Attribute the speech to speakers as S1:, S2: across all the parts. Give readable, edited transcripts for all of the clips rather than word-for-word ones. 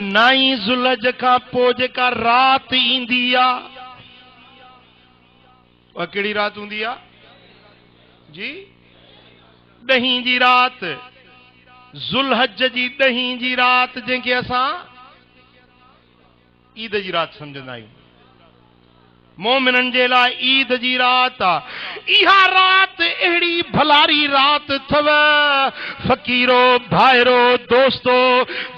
S1: नाई ज़ुलहज का पोइ जेका रात ईंदी आ, उहा कहिड़ी रात हूंदी आ जी? 10 जी रात, ज़ुलहज जी 10 जी रात, जंहिंखे असां ईद जी रात समझंदा आहियूं। मोमिनन जे लाइ ईद जी रात आ। इहा रात अहिड़ी भलारी रात थव फ़कीरो भाइरो दोस्तो,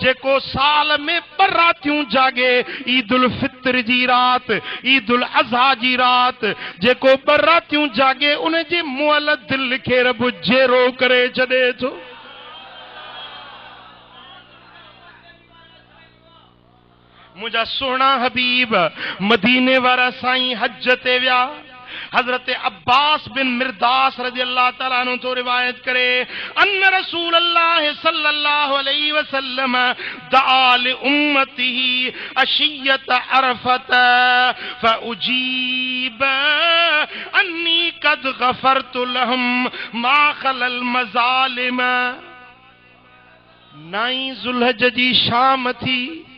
S1: जेको साल में 2 रातियूं जागे। ईद उल फितर जी रात, ईद उल अज़हा जी रात, जेको 2 रातियूं जागे उन जे मुअल दिल खे रब जेरो करे छॾे थो। मुझा सोना हबीब मदीने वारा साईं हज ते विया। हजरत अब्बास बिन मिर्दास रज़ी अल्लाह ताला अन्हु तो रिवायत करे, अन्न रसूल अल्लाह सल्लल्लाहु अलैहि वसल्लम दआ लि उम्मतिही अशियत अरफत फउजीब अन्नी कद गफरतु लहुम मा खलल मज़ालिम। 9 ज़ुलहज जी शाम थी।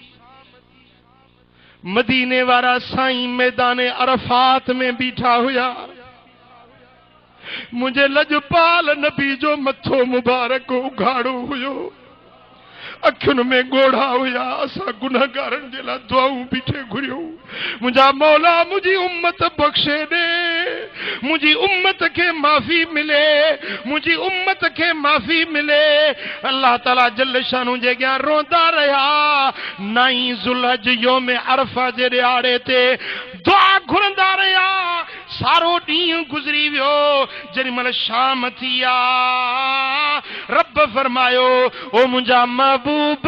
S1: मदीने वारा साईं मैदाने अरफात में बीठा हुया। मुझे लजपाल नबी जो मथो मुबारक उघाड़ो हुयो, अखियुनि में गोढ़ा हुया। असां गुनहगारनि जे लाइ दुआऊं बीठे घुरियूं। मुंहिंजा मौला मुंहिंजी उम्मत बख़्शे ॾे, मुंहिंजी उम्मत खे माफ़ी मिले, मुंहिंजी उम्मत खे माफ़ी मिले। अल्लाह ताला जल शानू जे अॻियां रोंदा रहिया। 9 ज़ुलहज योम अरफा जे ॾियारे ते दुआ घुरंदा रहिया। सारो ॾींहुं गुज़री वियो। जेॾी महिल शाम थी आ, रब फरमायो, ओ मुंहिंजा महबूब,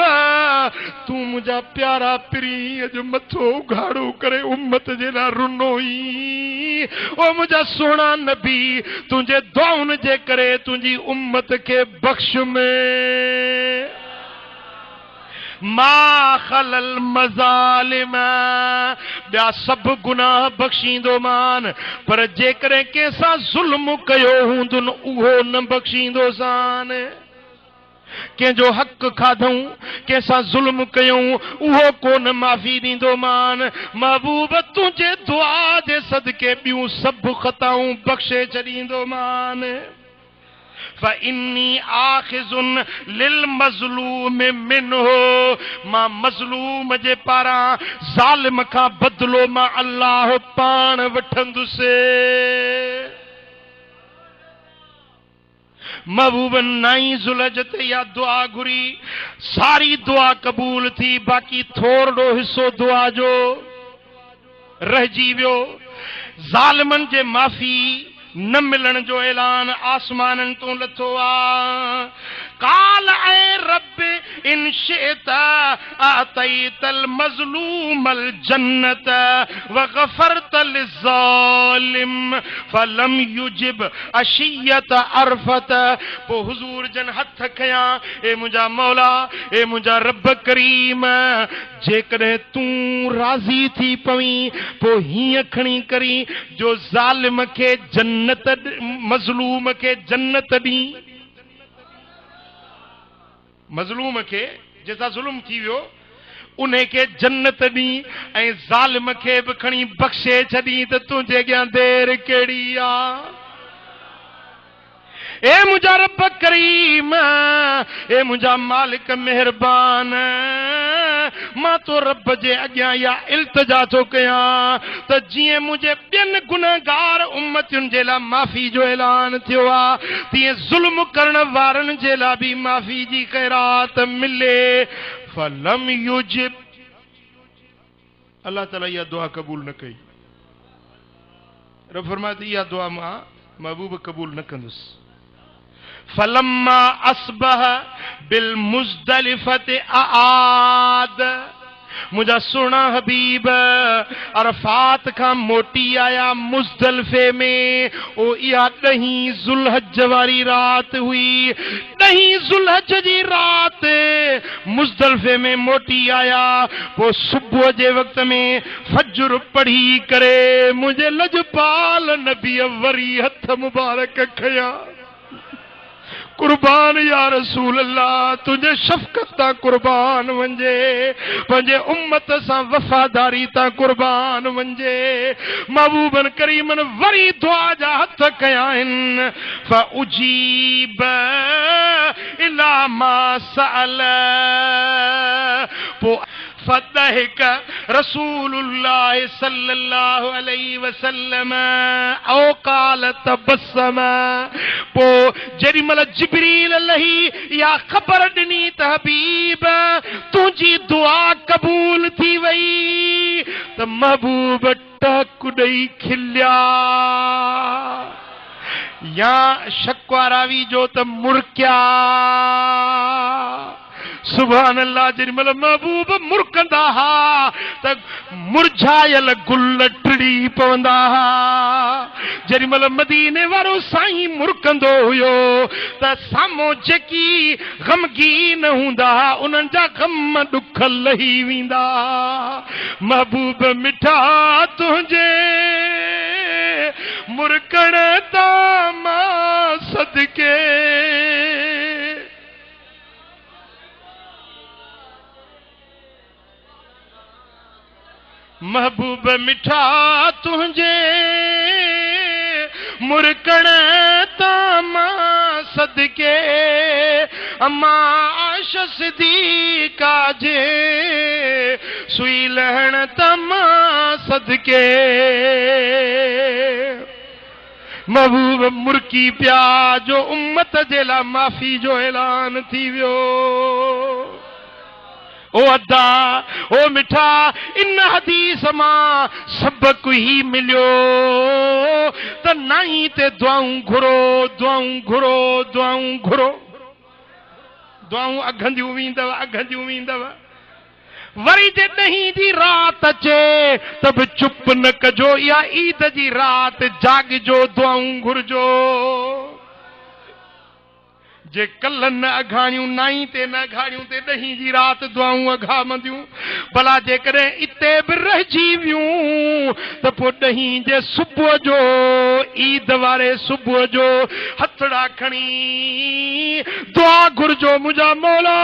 S1: तू मुंहिंजा प्यारा पिरी अॼु मथो उघाड़ो करे उम्मत जे लाइ रुनो ई। ओ मुंहिंजा सोना नबी, तुंहिंजे दुआउनि जे करे तुंहिंजी उम्मत खे बख़्श में मा खलल मज़ालिम, ॿिया सभु गुनाह बख़्शींदो मान, पर जेकॾहिं कंहिंसां ज़ुल्म कयो हूंदुनि उहो न बख़्शींदो सान। कंहिंजो हक़ खाधऊं, कंहिंसां ज़ुल्म कयूं, उहो कोन माफ़ी ॾींदो मान। महबूब तुंहिंजे दुआ जे सदके ॿियूं सभु ख़ताऊं बख़्शे छॾींदो मान। फ़इन्नी आख़िज़ुन लिल मज़लूम मिन्हो, मां मज़लूम जे पारां ज़ालिम खां बदिलो मां अल्लाह पाण वठंदुसि। महबूब 9 ज़ुलहज ते इहा दुआ घुरी। सारी दुआ क़बूल थी, बाक़ी थोरो हिस्सो दुआ जो रहिजी वियो। ज़ालिमनि जे माफ़ी न मिलण जो ऐलान आसमाननि तो लथो आ। काल ऐ रब इन शिअत आतैतल मज़लूमल जन्नत व गफरत लिज़्ज़ालिम फलम युजिब अशियत अरफत। पो हुजूर जन हथ खया, ए मुंहिंजा मौला, ए मुंहिंजा रब करीम, जेकॾहिं तूं राज़ी थी पवीं पो हीअं खणी करी जो ज़ालिम खे जन्नत, मज़लूम खे जन्नत ॾी। मज़लूम खे जंहिंसां ज़ुल्म थी वियो उन्हे खे जन्नत ॾी ऐं ज़ालिम खे बि खणी बख़्शे छॾी, त तुंहिंजे अॻियां देर कहिड़ी आ? ए मुंहिंजा रब करीम, ए मुंहिंजा मालिक मेहरबान, मां तो रब जे अॻियां इहा इल्तिजा थो कयां त जीअं मुंहिंजे ॿियनि गुनहगार उम्मतियुनि जे लाइ माफ़ी जो ऐलान थियो आहे, तीअं ज़ुल्म करण वारनि जे लाइ बि माफ़ी जी ख़ैरात मिले। फलम युजिब, अल्लाह ताला इहा दुआ क़बूल न कई। रब फरमाए इहा दुआ मां महबूब क़बूल न कंदुसि। फलम्मा अस्बह बिल मुज़दलिफत आद, मुझा सोना हबीब अरफात खां मोटी आया मुज़दलिफे में। ओ इहा 10 ज़ुलहज वारी रात हुई। 10 ज़ुलहज जी रात मुज़दलिफे में मोटी आया। पो सुबुह जे वक़्त में फजर पढ़ी करे मुझे लजपाल नबी वरी हथ मुबारक खया। कुर्बान या रसूल अल्लाह तुझे शफकत ता कुर्बान वंजे पंजे उम्मत सा वफादारी ता कुर्बान वंजे महबूबन करीमन वरी दुआ जा हथ कयाइन फउजीब इला मा सअल पो फदहिक रसूलुल्लाह सल्लल्लाहु अलैहि वसल्लम औ काल तबस्सम पो जेडी मल जिब्रील अलैहि या खबर दिनी त हबीब तुझी दुआ कबूल थी वई त महबूब टक दई खिल्या या शक्वारावी जो त मुरक्या सुभान अल्लाह जिमल महबूब मुरकंदा हा त मुरझायल गुल टिड़ी पवंदा हा जेमल मदीने वारो साईं मुरकंदो हुयो त सामो जेकी गमगीन हूंदा उन्हनि जा गम दुख लही वेंदा महबूब मिठा तुंहिंजे मुरकण तां मां सदके महबूब मिठा तुंहिंजे मुरकण तां मां सदके अम्मा आयशा सिद्दीक़ा जे सुई लहण तां मां सदके महबूब मुरकी पिया जो उम्मत जे लाइ माफ़ी जो ऐलान थी वियो ओ अदा ओ मिठा इन हदीस मां सबक ही मिलियो त नाई ते दुआऊं घुरो दुआऊं घुरो दुआऊं घुरो दुआऊं अघंदियूं वेंदव वरी जे ॾहीं जी रात अचे त बि चुप न कजो या ईद जी रात जागजो दुआऊं घुरजो जे कल न अघाणियूं नाई ते न अघाणियूं ते ॾहीं जी रात दुआऊं अघामंदियूं भला जेकॾहिं इते बि रहिजी वियूं त पोइ ॾहीं जे सुबुह जो ईद वारे सुबुह जो हथड़ा खणी दुआ घुरजो मुंहिंजा मौला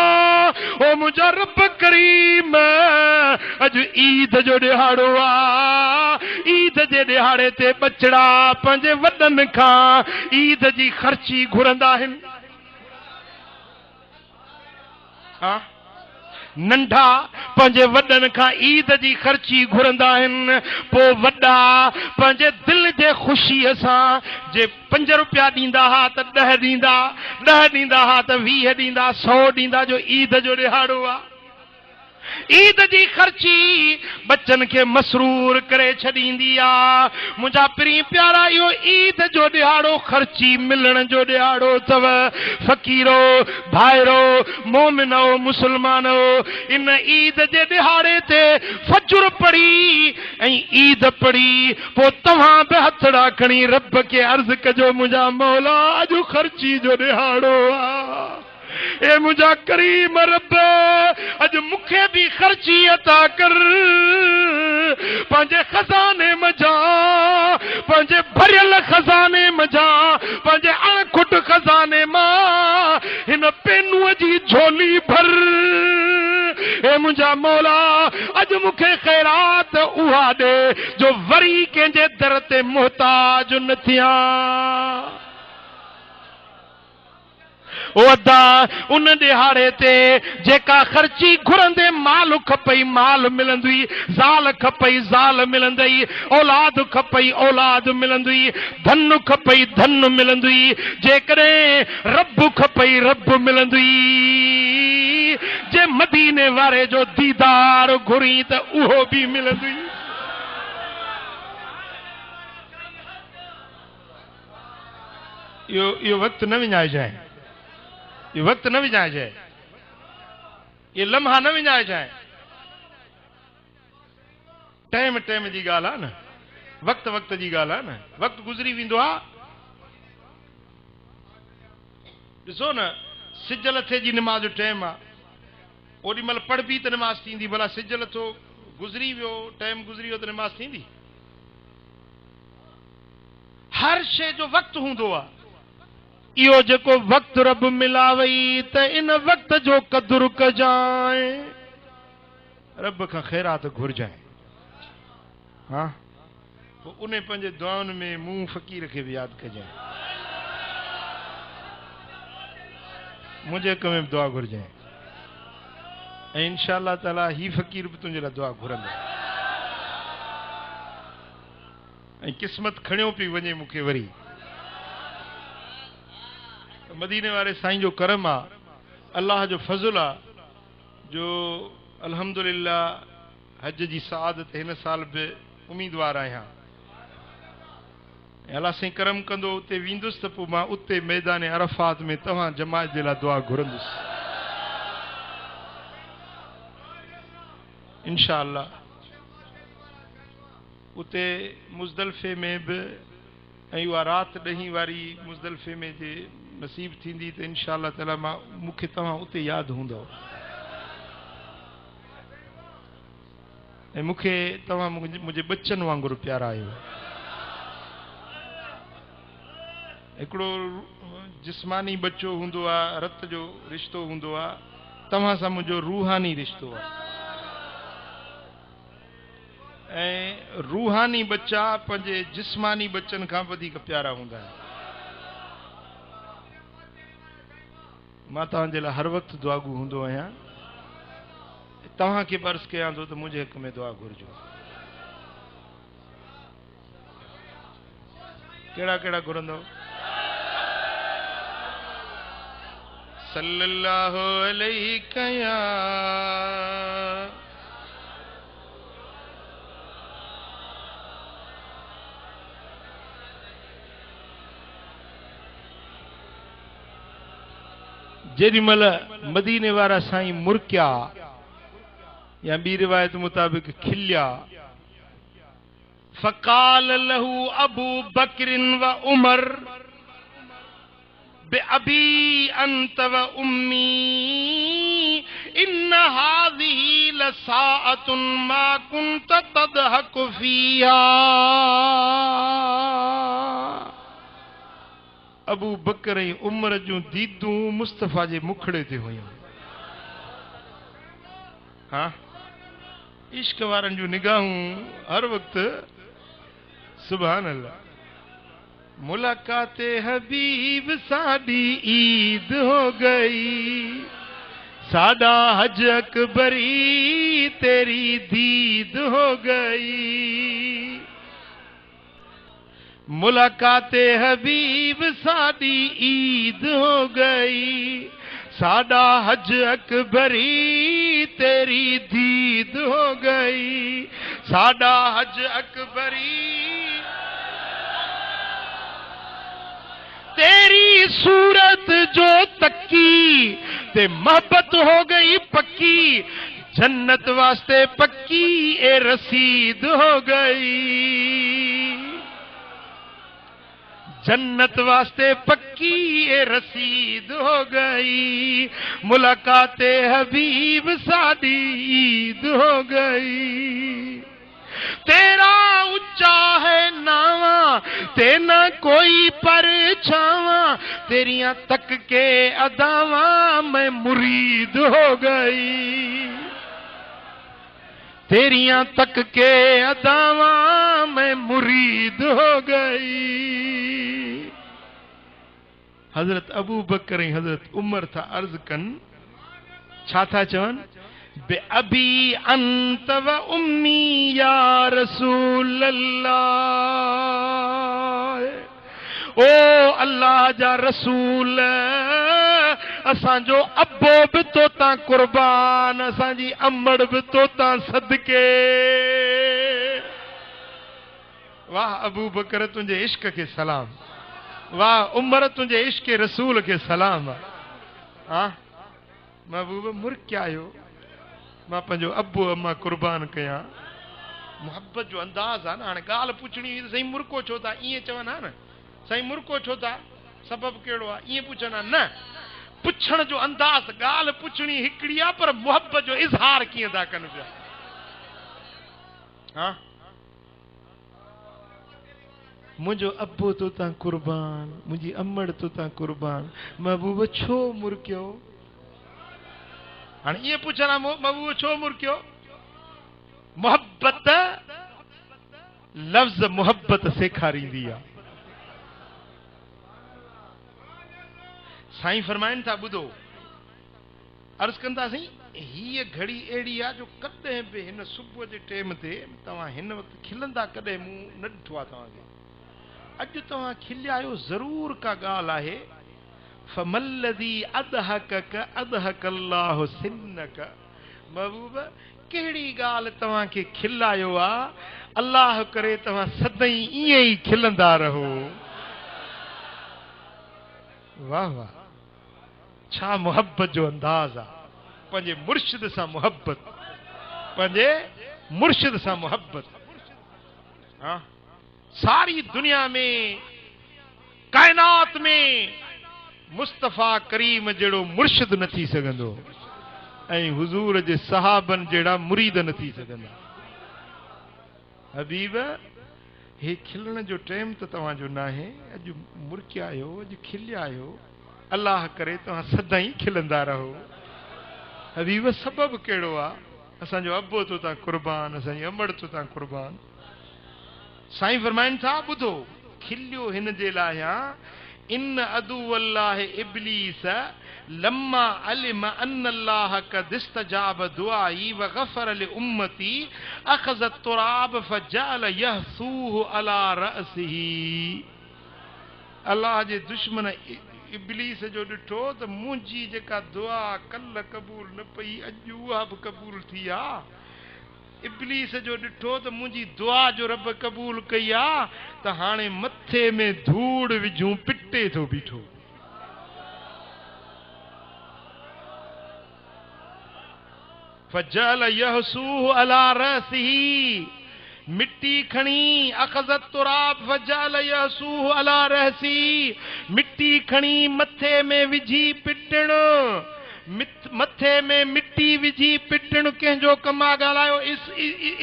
S1: ओ मुंहिंजा रब करीम अॼु ईद जो ॾिहाड़ो आहे ईद जे ॾिहाड़े ते बचड़ा पंहिंजे वॾनि खां ईद जी ख़र्ची घुरंदा आहिनि नंढा पंहिंजे वॾनि खां ईद जी ख़र्ची घुरंदा आहिनि पोइ वॾा पंहिंजे दिलि जे ख़ुशीअ सां जे 5 रुपया ॾींदा हा त 10 ॾींदा 10 ॾींदा हा त 20 ॾींदा 100 ॾींदा जो ईद जो ॾिहाड़ो आहे ईद जी ख़र्ची बच्चन के मसरूर करे छॾींदी आहे मुंहिंजा प्री प्यारा इहो ईद जो ॾिहाड़ो ख़र्ची मिलण जो ॾिहाड़ो अथव फ़क़ीरो भाइरो मोमिनो मुस्लमानो इन ईद जे ॾिहाड़े ते फजर पढ़ी ऐं ईद पढ़ी पोइ तव्हां बि हथड़ा खणी रब खे अर्ज़ कजो मुंहिंजा मौला अॼु ख़र्ची जो ॾिहाड़ो आहे ए मुझा करीम रब अज मुखे भी खर्ची अता कर पंहिंजे खजाने मजा पंहिंजे भरियल खजाने मजा पंहिंजे अणखुट खजाने मां हिन पेनुअ जी झोली भर ए मुंहिंजा मौला अज मुखे खैरात उहा दे जो वरी कंहिंजे दर ते मोहताज न थियां ओ अदा उन ॾिहाड़े ते जेका ख़र्ची घुरंदे माल खपई माल मिलंदी ज़ाल खपई ज़ाल मिलंदी औलाद खपई औलाद मिलंदी धन खपई धन मिलंदी जेकॾहिं रब खपई रब मिलंदी जे मदीने वारे जो दीदार घुरी त उहो बि मिलंदी इहो वक़्तु न विञाइजांइ ये वक्त न विझाए जाए ये लम्हा न विझाए जाए टाइम टाइम जी ॻाल्हि आहे न वक्त वक्त जी ॻाल्हि आहे न वक्त गुज़री वेंदो आहे ॾिसो न सिज लथे जी निमाज़ जो टाइम आहे ओॾी महिल पढ़बी त निमाज़ थींदी भला सिज लथो गुज़री वियो टाइम गुज़री वियो त निमाज़ थींदी हर शइ जो वक़्तु हूंदो आहे इहो जेको वक्त रब मिलावई त इन वक्त जो कदुर कजाए, रब का खैरात घुरजाए। हाँ, उन्हें पंहिंजे दुआउनि में मुंह फ़कीर खे भी याद कजाए, मुझे हक़ में दुआ घुरजाए, ऐं इंशाअल्लाह ताला ही फ़कीर भी तुंहिंजे लाइ दुआ घुरंदो, ऐं क़िस्मत खणियो पई वञे मूंखे वरी। मदीने वारे साईं जो करम आ, अल्लाह जो फज़ल आ, जो अल्हम्दुलिल्लाह हज जी सआदत हिन साल भी उम्मीदवार आहियां। अल्लाह साईं करम कंदो उते वेंदुसि त पोइ मां उते मैदान अरफात में तव्हां जमात जे लाइ दुआ घुरंदुसि इंशाअल्लाह। उते मुज़दलिफ़े में भी ऐं उहा राति 10 वारी मुज़दलिफ़े में जे नसीब थींदी त इंशाअल्लाह ताला मां मूंखे तव्हां उते यादि हूंदव, ऐं मूंखे तव्हां मुंहिंजे बच्चनि वांगुरु प्यारा आहियो। हिकिड़ो जिस्मानी बच्चो हूंदो आहे, रत जो रिश्तो हूंदो आहे, तव्हां सां मुंहिंजो रूहानी रिश्तो आहे, ऐं रूहानी बच्चा पंहिंजे जिस्मानी बच्चनि खां वधीक प्यारा हूंदा आहिनि। मां तव्हांजे लाइ हर वक़्तु दुआगू हूंदो आहियां, तव्हांखे बर्स कयां थो त मुंहिंजे हक़ में दुआ घुरिजो। कहिड़ा कहिड़ा घुरंदव? सल्लल्लाहु अलैहि या जेॾीमहिल मदीने वारा साईं मुरकिया या ॿी रिवायत मुताबिक खिलिया, फ़क़ाल लहू अबू बकरिन व उमर बिअबी अंत व उम्मी इन हाज़िही लसाअतुन मा कुंत तदहकु फ़ीहा। अबू बकर ऐं उमर जूं दीदूं मुस्तफ़ा जे मुखड़े ते हुयूं। हाँ, इश्क वारनि जूं निगाहूं हर वक़्तु सुभान अल्लाह। मुलाकाते हबीब साडी ईद हो गई, साडा हज अकबरी तेरी दीद हो गई। मुलाकाते हबीब साडी ईद हो गई, साडा हज अकबरी तेरी दीद हो गई, साडा हज अकबरी तेरी सूरत जो तक्की ते मोहब्बत हो गई पक्की, जन्नत वास्ते पक्की ए रसीद हो गई, जन्नत वास्ते पक्की ए रसीद हो गई। मुलाकाते हबीब साडी ईद हो गई। तेरा उच्चा है नावा ते ना कोई परछावा, तेरियां तक के अदावा मैं मुरीद हो गई, तेरियां तक के अदावा मैं मुरीद हो गई। हजरत अबू बकर ऐं हजरत उमर था अर्ज कन, छा था चवन? बे अबी अंत व उम्मी या रसूल अल्लाह। ओ अल्लाह जा रसूल, असांजो अब्बो भी तोता कुर्बान, असांजी अम्मड़ भी तोता सदके। वाह अबू बकर तुंहिंजे इश्क के सलाम, वाह उमर तुंहिंजे इश्क रसूल के सलाम। हाँ, महबूब मुर्किया आयो, मां पंहिंजो अब्बू अम्मा कुर्बान कयां। मुहब्बत जो अंदाज़ आहे न। हाणे ॻाल्हि पुछणी हुई त साईं मुर्को छो था, ईअं चवनि हा न, साईं मुर्को छो था, सबबु कहिड़ो आहे, ईअं पुछनि हा न। पुछण जो अंदाज़, ॻाल्हि पुछणी हिकिड़ी आहे, पर मुहब्बत जो इज़हार कीअं था कनि पिया। हाँ, मुझो अब्बो तो ता कुर्बान, मुझी अम्मड़ तो ता कुर्बान, महबूब छो मुरकियो। हाणे ये पुछना महबूब छो मुरकियो? मोहब्बत लफ्ज मोहब्बत सेखारींदी आहे। साईं फरमाइन था ॿुधो, अर्ज़ कंदासीं हीअ घड़ी अहिड़ी आहे जो कॾहिं बि हिन सुबुह जे टाइम ते तव्हां हिन वक़्तु खिलंदा कॾहिं मूं न ॾिठो आहे तव्हांखे। अॼु तव्हां खिलिया आहियो, ज़रूर का ॻाल्हि आहे। फमल्लज़ी अदहकक अदहकल्लाहु सिन्नक। महबूब कहिड़ी ॻाल्हि तव्हांखे खिलायो आहे, अल्लाह करे तव्हां सदाईं ईअं ई खिलंदा रहो। वाह वाह, छा मोहब्बत जो अंदाज़ आहे। पंहिंजे मुर्शिद सां मोहब्बत, पंहिंजे मुर्शिद सां मोहब्बत। हाँ, सारी दुनिया में, कायनात में मुस्तफ़ा करीम जहिड़ो मुर्शिद न थी सघंदो, ऐं हुजूर जे सहाबन जहिड़ा मुरीद न थी सघंदा। हबीब, हे खिलण जो टाइम त तव्हांजो न आहे। अॼु मुरकिया आहियो, अॼु खिलिया आहियो, अल्लाह करे तव्हां सदाईं खिलंदा रहो। हबीब, सबब कहिड़ो आहे? असांजो अब्बो तो तां कुर्बान, असांजी अमड़ तो तां कुर्बान। साईं फरमाइनि था ॿुधो, खिलियो हिन जे लाइ इन अदुवल्लाह इब्लीस लम्मा अलिम अन अल्लाह कद इस्तजाब दुआई व गफर लि उम्मती अखज़ तुराब फजअल यहसूहु अला रअसिही। अल्लाह जे दुश्मन इब्लीस जो ॾिठो त मुंहिंजी जेका दुआ कल्ह क़बूल न पई, अॼु उहा बि क़बूल थी आहे। इब्लीस जो ॾिठो त मुंहिंजी दुआ जो रब क़बूल कई आहे, त हाणे मथे में धूड़ विझूं पिटे थो बीठो। फजअल यहसूहु अला रअसिही, मिट्टी खणी अखज़त तुराब फजअल यहसूहु अला रअसिही, मिट्टी खणी मथे में विझी पिटण। मथे में मिट्टी विझी पिटण कंहिंजो कम आहे? ॻाल्हायो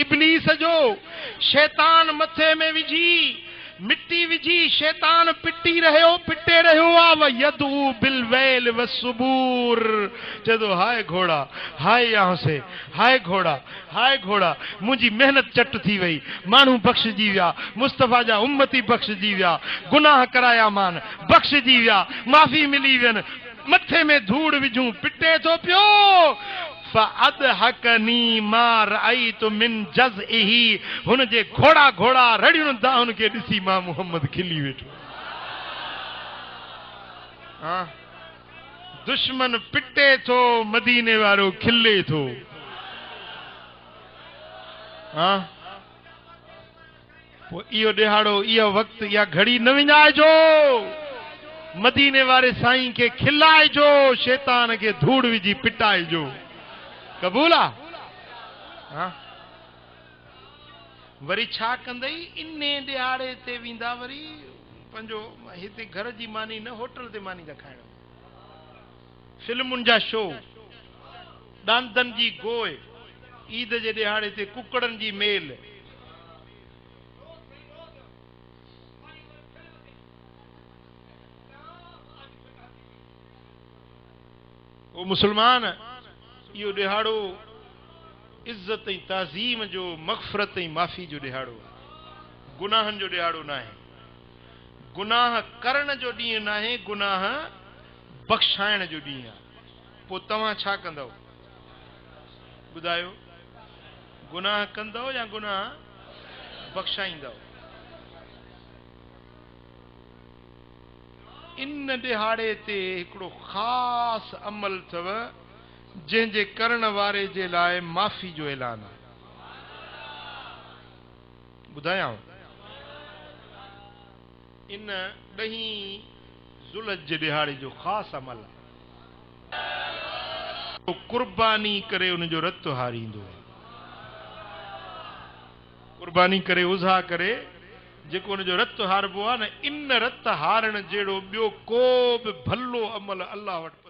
S1: इब्लीस जो। शैतान मथे में विझी मिट्टी विझी शैतान पिटे रहियो आहे। व यदू बिल वैल व सुबूर, चदो हाय घोड़ा, हाय यहाँ से, हाय घोड़ा, हाय घोड़ा, मुंहिंजी मेहनत चट थी वई, माण्हू बख़्शजी विया, मुस्तफ़ा जा उम्मती बख़्शजी विया, गुनाह कराया मान बख़्शजी विया, माफ़ी मिली वियनि। मथे में धूड़ विझूं पिटे थो पियो। फअदहकनी मा रअयतु मिन जज़इही, हुन जे घोड़ा घोड़ा रड़ियुनि था हुनखे ॾिसी मां मोहम्मद खिली वेठो। हाँ, दुश्मन पिटे थो, मदीने वारो खिले थो। हाँ, पोइ इहो ॾिहाड़ो, इहो वक़्तु, इहा घड़ी न विञाइजो। मदीने वारे साईं के खिलाइजो, शैतान के धूड़ विझी पिटाइजो। क़बूल आहे? हाँ, वरी छा कंदई? इने ॾिहाड़े ते वेंदा वरी पंहिंजो हिते घर जी मानी न, होटल ते मानी था खाइण, फिल्मुनि जा शो, डांदनि जी गोए, ईद जे ॾिहाड़े ते कुकड़नि जी मेल। ओ मुसलमान, इहो ॾिहाड़ो इज़त ऐं ताज़ीम जो, मग़फ़िरत ऐं माफ़ी जो ॾिहाड़ो आहे, गुनाहनि जो ॾिहाड़ो न आहे। गुनाह करण जो ॾींहुं न आहे, गुनाह बख़्शाइण जो ॾींहुं आहे। पोइ तव्हां छा कंदव ॿुधायो? गुनाह कंदव या गुनाह बख़्शाईंदव? इन ॾिहाड़े ते हिकिड़ो ख़ासि अमल अथव, जंहिंजे करण वारे जे लाइ माफ़ी जो ऐलान आहे। ॿुधायांव, इन 10 ज़ुल्हज जे ॾिहाड़े जो ख़ासि अमल आहे। कुर्बानी करे उनजो रत हारींदो आहे। कुर्बानी करे, उज़ा करे, जेको उनजो रत हारबो आहे न, इन रत हारण जहिड़ो ॿियो को बि भलो अमल अल्लाह वटि